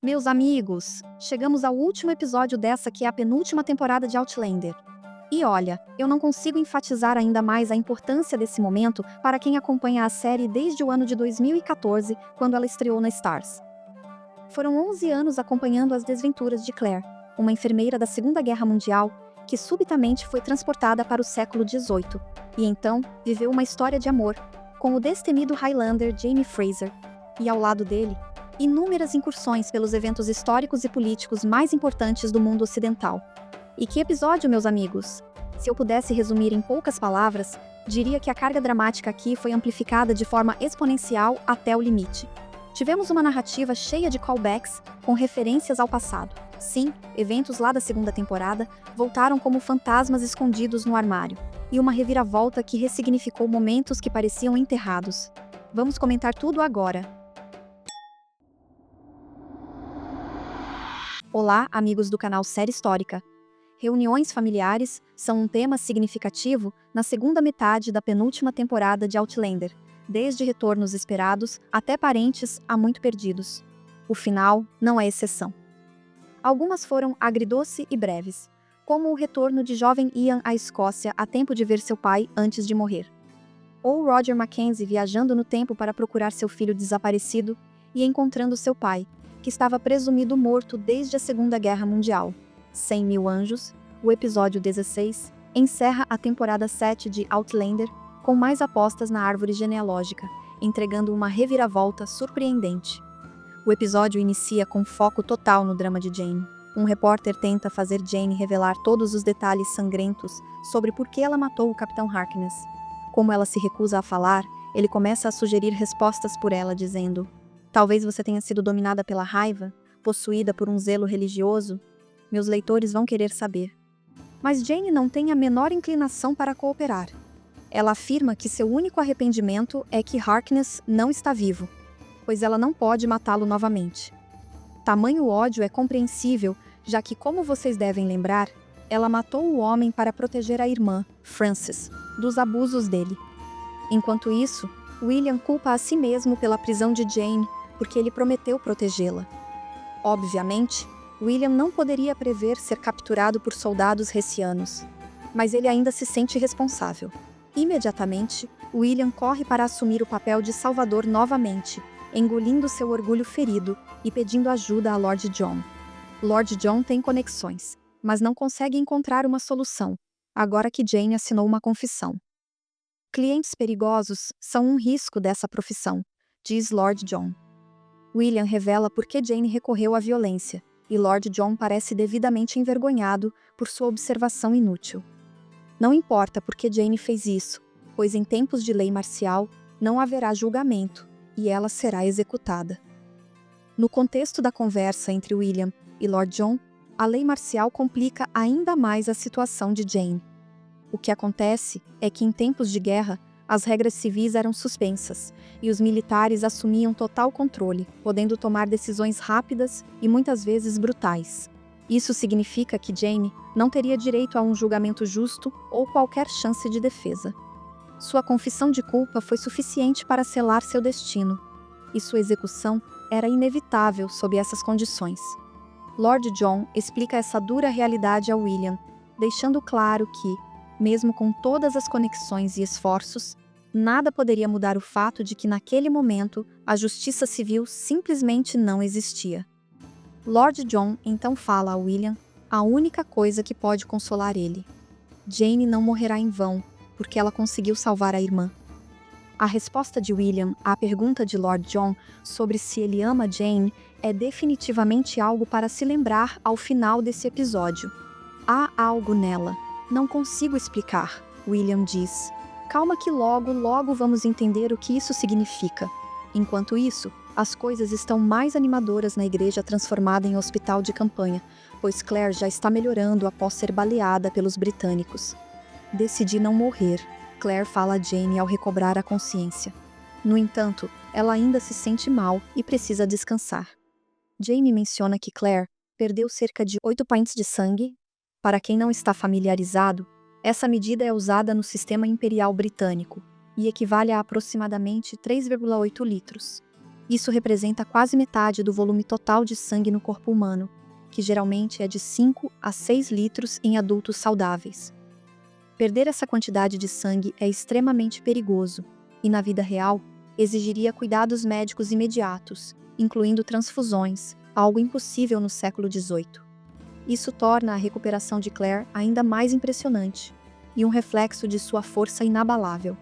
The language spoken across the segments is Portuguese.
Meus amigos, chegamos ao último episódio dessa que é a penúltima temporada de Outlander. E olha, eu não consigo enfatizar ainda mais a importância desse momento para quem acompanha a série desde o ano de 2014, quando ela estreou na Starz. Foram 11 anos acompanhando as desventuras de Claire, uma enfermeira da Segunda Guerra Mundial que subitamente foi transportada para o século XVIII, e então viveu uma história de amor com o destemido Highlander Jaime Fraser, e ao lado dele, inúmeras incursões pelos eventos históricos e políticos mais importantes do mundo ocidental. E que episódio, meus amigos! Se eu pudesse resumir em poucas palavras, diria que a carga dramática aqui foi amplificada de forma exponencial até o limite. Tivemos uma narrativa cheia de callbacks, com referências ao passado. Sim, eventos lá da segunda temporada voltaram como fantasmas escondidos no armário, e uma reviravolta que ressignificou momentos que pareciam enterrados. Vamos comentar tudo agora. Olá, amigos do canal Série Histórica. Reuniões familiares são um tema significativo na segunda metade da penúltima temporada de Outlander, desde retornos esperados até parentes há muito perdidos. O final não é exceção. Algumas foram agridoce e breves, como o retorno de jovem Ian à Escócia a tempo de ver seu pai antes de morrer. Ou Roger Mackenzie viajando no tempo para procurar seu filho desaparecido e encontrando seu pai, que estava presumido morto desde a Segunda Guerra Mundial. 100 Mil Anjos, o episódio 16, encerra a temporada 7 de Outlander com mais apostas na árvore genealógica, entregando uma reviravolta surpreendente. O episódio inicia com foco total no drama de Jane. Um repórter tenta fazer Jane revelar todos os detalhes sangrentos sobre por que ela matou o Capitão Harkness. Como ela se recusa a falar, ele começa a sugerir respostas por ela, dizendo: talvez você tenha sido dominada pela raiva, possuída por um zelo religioso. Meus leitores vão querer saber. Mas Jane não tem a menor inclinação para cooperar. Ela afirma que seu único arrependimento é que Harkness não está vivo, pois ela não pode matá-lo novamente. Tamanho ódio é compreensível, já que, como vocês devem lembrar, ela matou o homem para proteger a irmã, Frances, dos abusos dele. Enquanto isso, William culpa a si mesmo pela prisão de Jane, porque ele prometeu protegê-la. Obviamente, William não poderia prever ser capturado por soldados hessianos, mas ele ainda se sente responsável. Imediatamente, William corre para assumir o papel de salvador novamente, engolindo seu orgulho ferido e pedindo ajuda a Lord John. Lord John tem conexões, mas não consegue encontrar uma solução, agora que Jane assinou uma confissão. Clientes perigosos são um risco dessa profissão, diz Lord John. William revela por que Jane recorreu à violência, e Lord John parece devidamente envergonhado por sua observação inútil. Não importa por que Jane fez isso, pois em tempos de lei marcial não haverá julgamento, e ela será executada. No contexto da conversa entre William e Lord John, a lei marcial complica ainda mais a situação de Jane. O que acontece é que em tempos de guerra, as regras civis eram suspensas, e os militares assumiam total controle, podendo tomar decisões rápidas e muitas vezes brutais. Isso significa que Jane não teria direito a um julgamento justo ou qualquer chance de defesa. Sua confissão de culpa foi suficiente para selar seu destino, e sua execução era inevitável sob essas condições. Lord John explica essa dura realidade a William, deixando claro que, mesmo com todas as conexões e esforços, nada poderia mudar o fato de que naquele momento a justiça civil simplesmente não existia. Lord John então fala a William a única coisa que pode consolar ele: Jane não morrerá em vão, porque ela conseguiu salvar a irmã. A resposta de William à pergunta de Lord John sobre se ele ama Jane é definitivamente algo para se lembrar ao final desse episódio. Há algo nela. Não consigo explicar, William diz. Calma que logo vamos entender o que isso significa. Enquanto isso, as coisas estão mais animadoras na igreja transformada em hospital de campanha, pois Claire já está melhorando após ser baleada pelos britânicos. Decidi não morrer, Claire fala a Jane ao recobrar a consciência. No entanto, ela ainda se sente mal e precisa descansar. Jane menciona que Claire perdeu cerca de 8 pints de sangue. Para quem não está familiarizado, essa medida é usada no sistema imperial britânico e equivale a aproximadamente 3,8 litros. Isso representa quase metade do volume total de sangue no corpo humano, que geralmente é de 5 a 6 litros em adultos saudáveis. Perder essa quantidade de sangue é extremamente perigoso e, na vida real, exigiria cuidados médicos imediatos, incluindo transfusões, algo impossível no século XVIII. Isso torna a recuperação de Claire ainda mais impressionante e um reflexo de sua força inabalável.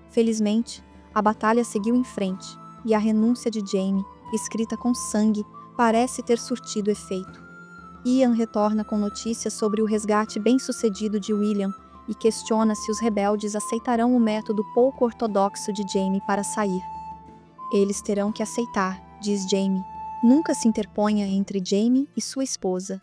Felizmente, a batalha seguiu em frente e a renúncia de Jaime, escrita com sangue, parece ter surtido efeito. Ian retorna com notícias sobre o resgate bem-sucedido de William e questiona se os rebeldes aceitarão o método pouco ortodoxo de Jaime para sair. Eles terão que aceitar, diz Jaime. Nunca se interponha entre Jaime e sua esposa.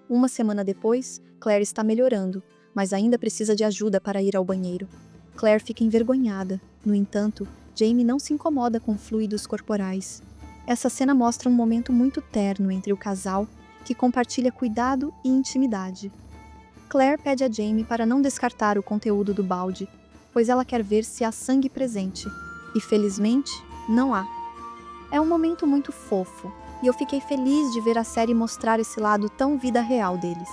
Uma semana depois, Claire está melhorando, mas ainda precisa de ajuda para ir ao banheiro. Claire fica envergonhada. No entanto, Jaime não se incomoda com fluidos corporais. Essa cena mostra um momento muito terno entre o casal, que compartilha cuidado e intimidade. Claire pede a Jaime para não descartar o conteúdo do balde, pois ela quer ver se há sangue presente. E felizmente, não há. É um momento muito fofo, e eu fiquei feliz de ver a série mostrar esse lado tão vida real deles.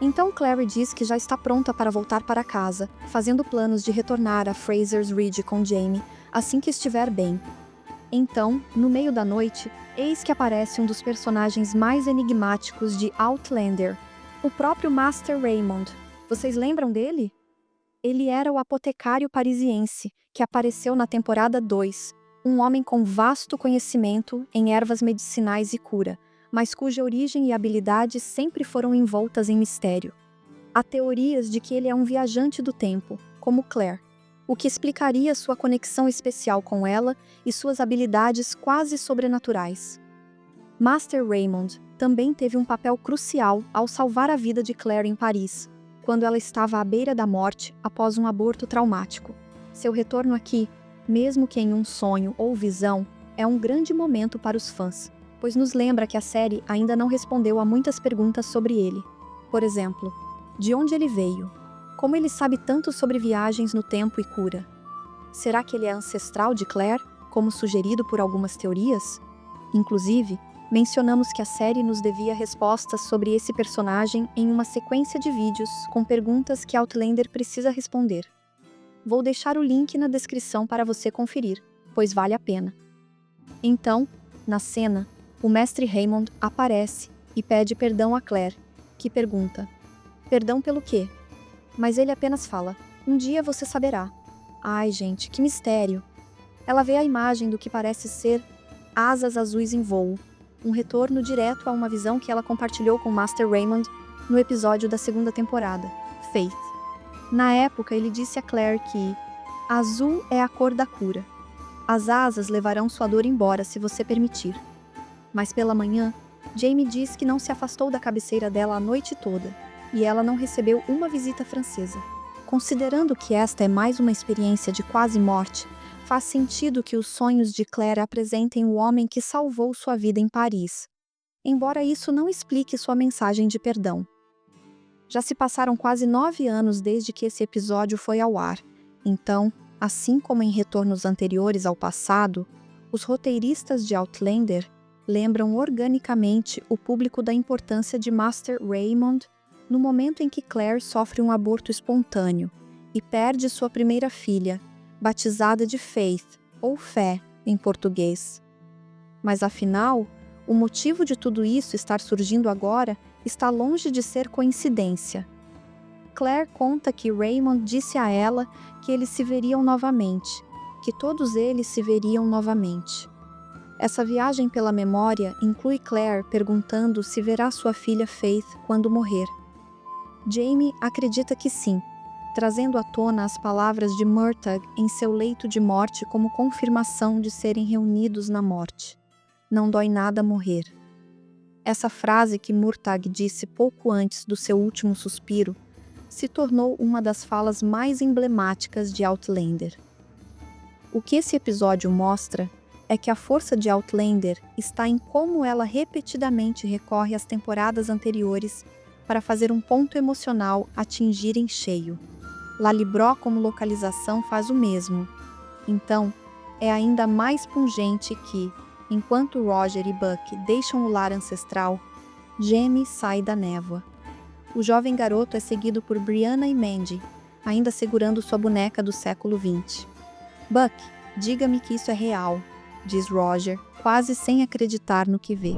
Então Claire diz que já está pronta para voltar para casa, fazendo planos de retornar a Fraser's Ridge com Jaime assim que estiver bem. Então, no meio da noite, eis que aparece um dos personagens mais enigmáticos de Outlander, o próprio Master Raymond. Vocês lembram dele? Ele era o apotecário parisiense, que apareceu na temporada 2, um homem com vasto conhecimento em ervas medicinais e cura, mas cuja origem e habilidades sempre foram envoltas em mistério. Há teorias de que ele é um viajante do tempo, como Claire, o que explicaria sua conexão especial com ela e suas habilidades quase sobrenaturais. Master Raymond também teve um papel crucial ao salvar a vida de Claire em Paris, quando ela estava à beira da morte após um aborto traumático. Seu retorno aqui, mesmo que em um sonho ou visão, é um grande momento para os fãs, pois nos lembra que a série ainda não respondeu a muitas perguntas sobre ele. Por exemplo, de onde ele veio? Como ele sabe tanto sobre viagens no tempo e cura? Será que ele é ancestral de Claire, como sugerido por algumas teorias? Inclusive, mencionamos que a série nos devia respostas sobre esse personagem em uma sequência de vídeos com perguntas que Outlander precisa responder. Vou deixar o link na descrição para você conferir, pois vale a pena. Então, na cena, o Mestre Raymond aparece e pede perdão a Claire, que pergunta: "Perdão pelo quê?" Mas ele apenas fala: "Um dia você saberá." Ai, gente, que mistério! Ela vê a imagem do que parece ser asas azuis em voo, um retorno direto a uma visão que ela compartilhou com Master Raymond no episódio da segunda temporada, Faith. Na época, ele disse a Claire que azul é a cor da cura. As asas levarão sua dor embora se você permitir. Mas pela manhã, Jaime diz que não se afastou da cabeceira dela a noite toda, e ela não recebeu uma visita francesa. Considerando que esta é mais uma experiência de quase morte, faz sentido que os sonhos de Claire apresentem o homem que salvou sua vida em Paris, embora isso não explique sua mensagem de perdão. Já se passaram quase 9 anos desde que esse episódio foi ao ar, então, assim como em retornos anteriores ao passado, os roteiristas de Outlander lembram organicamente o público da importância de Master Raymond no momento em que Claire sofre um aborto espontâneo e perde sua primeira filha, batizada de Faith, ou Fé, em português. Mas afinal, o motivo de tudo isso estar surgindo agora está longe de ser coincidência. Claire conta que Raymond disse a ela que eles se veriam novamente, que todos eles se veriam novamente. Essa viagem pela memória inclui Claire perguntando se verá sua filha Faith quando morrer. Jaime acredita que sim, trazendo à tona as palavras de Murtagh em seu leito de morte como confirmação de serem reunidos na morte. Não dói nada morrer. Essa frase que Murtagh disse pouco antes do seu último suspiro se tornou uma das falas mais emblemáticas de Outlander. O que esse episódio mostra é que a força de Outlander está em como ela repetidamente recorre às temporadas anteriores para fazer um ponto emocional atingir em cheio. Lalibró como localização faz o mesmo. Então, é ainda mais pungente que, Enquanto Roger e Buck deixam o lar ancestral, Jamie sai da névoa. O jovem garoto é seguido por Brianna e Mandy, ainda segurando sua boneca do século XX. Buck, diga-me que isso é real, diz Roger, quase sem acreditar no que vê.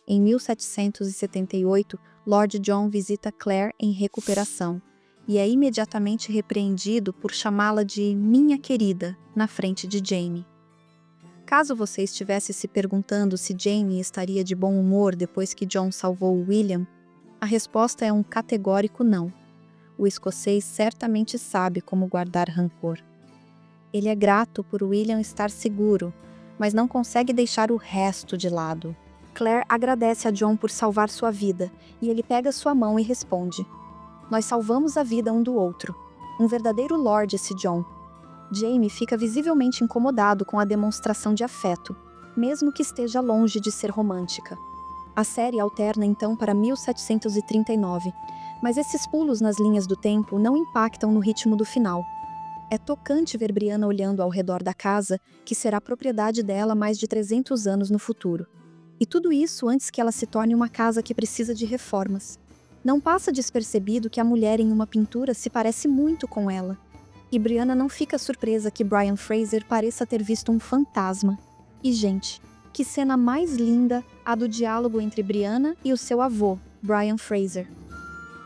Em 1778, Lord John visita Claire em recuperação e é imediatamente repreendido por chamá-la de minha querida na frente de Jamie. Caso você estivesse se perguntando se Jamie estaria de bom humor depois que John salvou William, a resposta é um categórico não. O escocês certamente sabe como guardar rancor. Ele é grato por William estar seguro, mas não consegue deixar o resto de lado. Claire agradece a John por salvar sua vida, e ele pega sua mão e responde: nós salvamos a vida um do outro. Um verdadeiro lord esse John. Jamie fica visivelmente incomodado com a demonstração de afeto, mesmo que esteja longe de ser romântica. A série alterna então para 1739, mas esses pulos nas linhas do tempo não impactam no ritmo do final. É tocante ver Brianna olhando ao redor da casa, que será propriedade dela mais de 300 anos no futuro. E tudo isso antes que ela se torne uma casa que precisa de reformas. Não passa despercebido que a mulher em uma pintura se parece muito com ela. E Brianna não fica surpresa que Brian Fraser pareça ter visto um fantasma. E gente, que cena mais linda a do diálogo entre Brianna e o seu avô, Brian Fraser.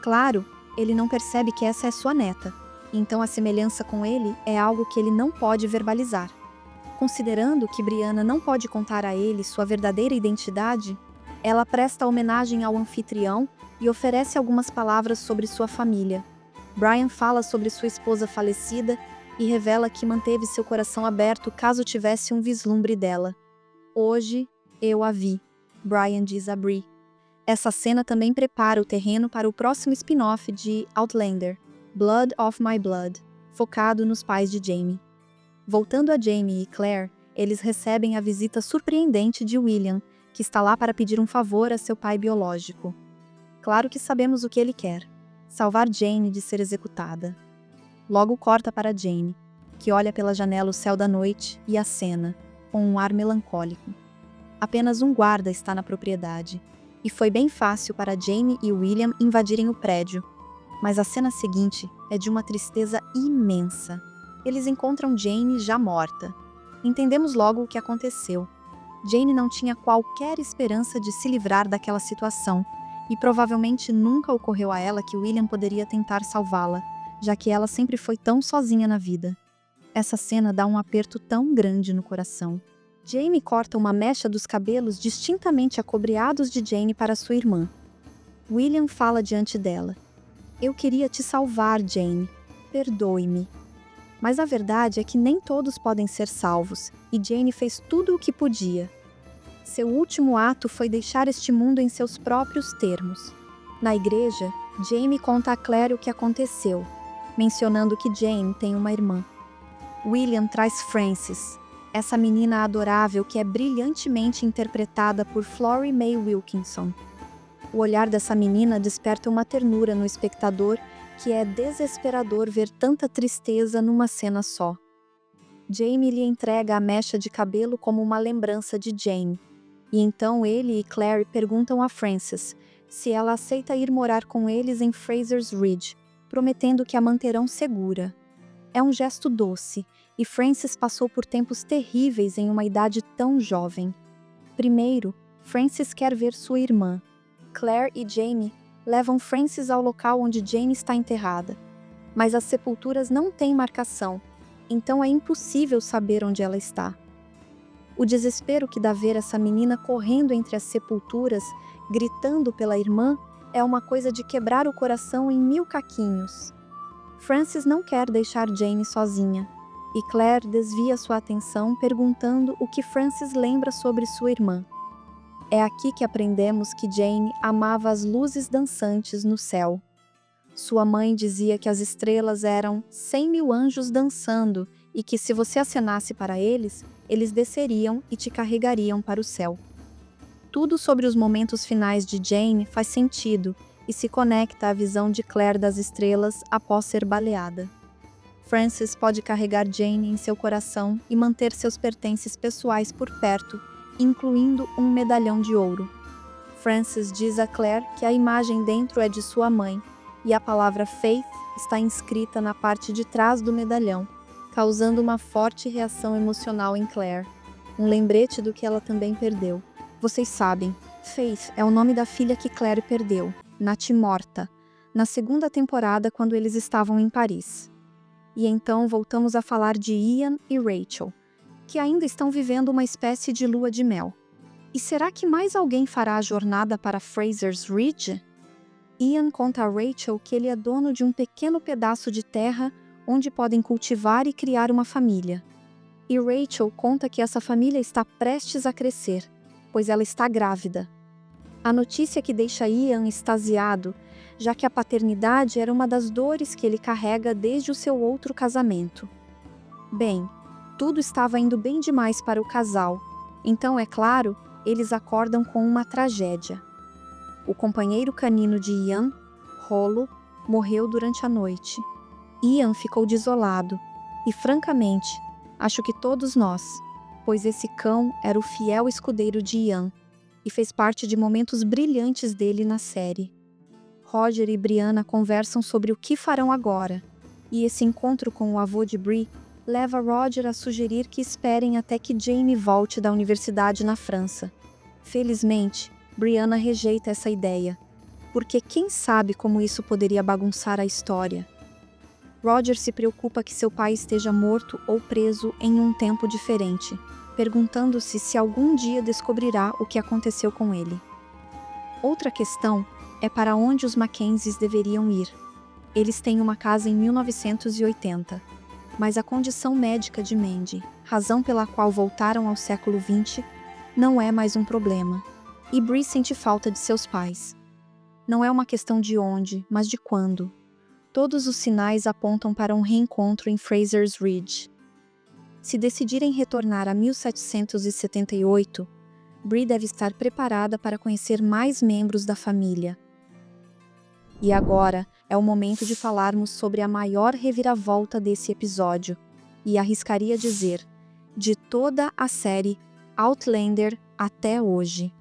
Claro, ele não percebe que essa é sua neta, então a semelhança com ele é algo que ele não pode verbalizar. Considerando que Brianna não pode contar a ele sua verdadeira identidade, ela presta homenagem ao anfitrião e oferece algumas palavras sobre sua família. Brian fala sobre sua esposa falecida e revela que manteve seu coração aberto caso tivesse um vislumbre dela. Hoje, eu a vi, Brian diz a Bree. Essa cena também prepara o terreno para o próximo spin-off de Outlander, Blood of My Blood, focado nos pais de Jamie. Voltando a Jamie e Claire, eles recebem a visita surpreendente de William, que está lá para pedir um favor a seu pai biológico. Claro que sabemos o que ele quer: salvar Jane de ser executada. Logo corta para Jane, que olha pela janela o céu da noite e a cena, com um ar melancólico. Apenas um guarda está na propriedade, e foi bem fácil para Jane e William invadirem o prédio. Mas a cena seguinte é de uma tristeza imensa. Eles encontram Jane já morta. Entendemos logo o que aconteceu. Jane não tinha qualquer esperança de se livrar daquela situação, e provavelmente nunca ocorreu a ela que William poderia tentar salvá-la, já que ela sempre foi tão sozinha na vida. Essa cena dá um aperto tão grande no coração. Jamie corta uma mecha dos cabelos distintamente acobreados de Jane para sua irmã. William fala diante dela: eu queria te salvar, Jane. Perdoe-me. Mas a verdade é que nem todos podem ser salvos, e Jane fez tudo o que podia. Seu último ato foi deixar este mundo em seus próprios termos. Na igreja, Jamie conta a Claire o que aconteceu, mencionando que Jane tem uma irmã. William traz Frances, essa menina adorável que é brilhantemente interpretada por Florrie Mae Wilkinson. O olhar dessa menina desperta uma ternura no espectador que é desesperador ver tanta tristeza numa cena só. Jamie lhe entrega a mecha de cabelo como uma lembrança de Jane, e então ele e Claire perguntam a Frances se ela aceita ir morar com eles em Fraser's Ridge, prometendo que a manterão segura. É um gesto doce, e Frances passou por tempos terríveis em uma idade tão jovem. Primeiro, Frances quer ver sua irmã. Claire e Jamie levam Frances ao local onde Jane está enterrada. Mas as sepulturas não têm marcação, então é impossível saber onde ela está. O desespero que dá ver essa menina correndo entre as sepulturas, gritando pela irmã, é uma coisa de quebrar o coração em 1000 caquinhos. Frances não quer deixar Jane sozinha, e Claire desvia sua atenção perguntando o que Frances lembra sobre sua irmã. É aqui que aprendemos que Jane amava as luzes dançantes no céu. Sua mãe dizia que as estrelas eram 100.000 anjos dançando e que se você acenasse para eles, eles desceriam e te carregariam para o céu. Tudo sobre os momentos finais de Jane faz sentido e se conecta à visão de Claire das estrelas após ser baleada. Francis pode carregar Jane em seu coração e manter seus pertences pessoais por perto, incluindo um medalhão de ouro. Francis diz a Claire que a imagem dentro é de sua mãe, e a palavra Faith está inscrita na parte de trás do medalhão, causando uma forte reação emocional em Claire. Um lembrete do que ela também perdeu. Vocês sabem, Faith é o nome da filha que Claire perdeu, Natimorta, na segunda temporada quando eles estavam em Paris. E então voltamos a falar de Ian e Rachel, que ainda estão vivendo uma espécie de lua de mel. E será que mais alguém fará a jornada para Fraser's Ridge? Ian conta a Rachel que ele é dono de um pequeno pedaço de terra onde podem cultivar e criar uma família. E Rachel conta que essa família está prestes a crescer, pois ela está grávida. A notícia que deixa Ian extasiado, já que a paternidade era uma das dores que ele carrega desde o seu outro casamento. Bem, tudo estava indo bem demais para o casal, então, é claro, eles acordam com uma tragédia. O companheiro canino de Ian, Rolo, morreu durante a noite. Ian ficou desolado, e francamente, acho que todos nós, pois esse cão era o fiel escudeiro de Ian, e fez parte de momentos brilhantes dele na série. Roger e Brianna conversam sobre o que farão agora, e esse encontro com o avô de Bri leva Roger a sugerir que esperem até que Jamie volte da universidade na França. Felizmente, Brianna rejeita essa ideia, porque quem sabe como isso poderia bagunçar a história. Roger se preocupa que seu pai esteja morto ou preso em um tempo diferente, perguntando-se se algum dia descobrirá o que aconteceu com ele. Outra questão é para onde os Mackenzies deveriam ir. Eles têm uma casa em 1980, mas a condição médica de Mandy, razão pela qual voltaram ao século XX, não é mais um problema. E Bree sente falta de seus pais. Não é uma questão de onde, mas de quando. Todos os sinais apontam para um reencontro em Fraser's Ridge. Se decidirem retornar a 1778, Bree deve estar preparada para conhecer mais membros da família. E agora é o momento de falarmos sobre a maior reviravolta desse episódio, e arriscaria dizer, de toda a série Outlander até hoje.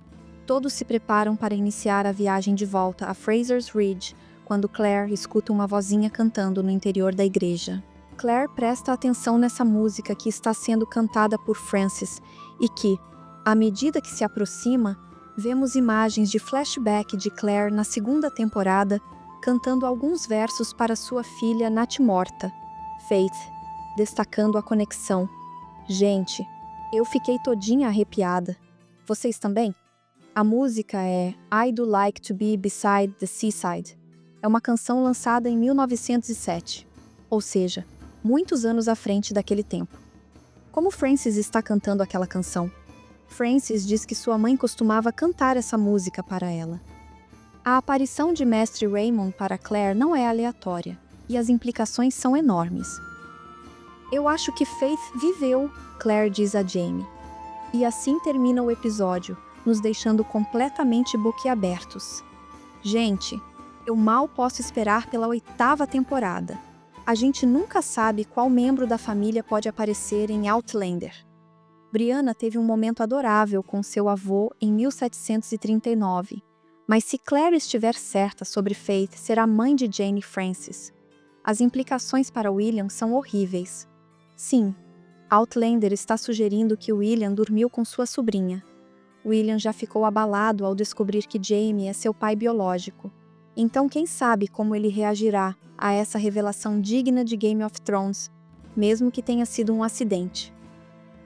Todos se preparam para iniciar a viagem de volta a Fraser's Ridge, quando Claire escuta uma vozinha cantando no interior da igreja. Claire presta atenção nessa música que está sendo cantada por Francis e que, à medida que se aproxima, vemos imagens de flashback de Claire na segunda temporada, cantando alguns versos para sua filha Natimorta, Faith, destacando a conexão. Gente, eu fiquei todinha arrepiada. Vocês também? A música é I Do Like to Be Beside the Seaside. É uma canção lançada em 1907, ou seja, muitos anos à frente daquele tempo. Como Francis está cantando aquela canção? Francis diz que sua mãe costumava cantar essa música para ela. A aparição de Mestre Raymond para Claire não é aleatória, e as implicações são enormes. Eu acho que Faith viveu, Claire diz a Jamie. E assim termina o episódio, nos deixando completamente boquiabertos. Gente, eu mal posso esperar pela 8ª temporada. A gente nunca sabe qual membro da família pode aparecer em Outlander. Brianna teve um momento adorável com seu avô em 1739, mas se Claire estiver certa sobre Faith ser a mãe de Jane Francis, as implicações para William são horríveis. Sim, Outlander está sugerindo que William dormiu com sua sobrinha. William já ficou abalado ao descobrir que Jamie é seu pai biológico. Então quem sabe como ele reagirá a essa revelação digna de Game of Thrones, mesmo que tenha sido um acidente.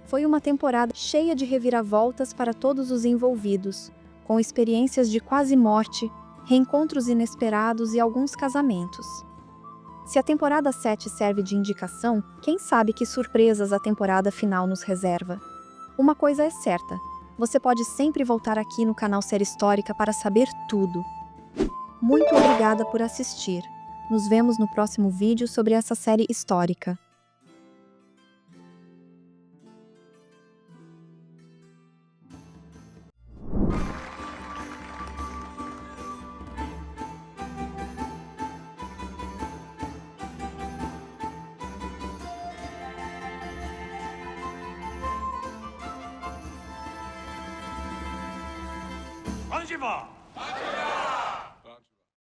Foi uma temporada cheia de reviravoltas para todos os envolvidos, com experiências de quase morte, reencontros inesperados e alguns casamentos. Se a temporada 7 serve de indicação, quem sabe que surpresas a temporada final nos reserva. Uma coisa é certa, você pode sempre voltar aqui no canal Série Histórica para saber tudo. Muito obrigada por assistir. Nos vemos no próximo vídeo sobre essa série histórica. Ativar!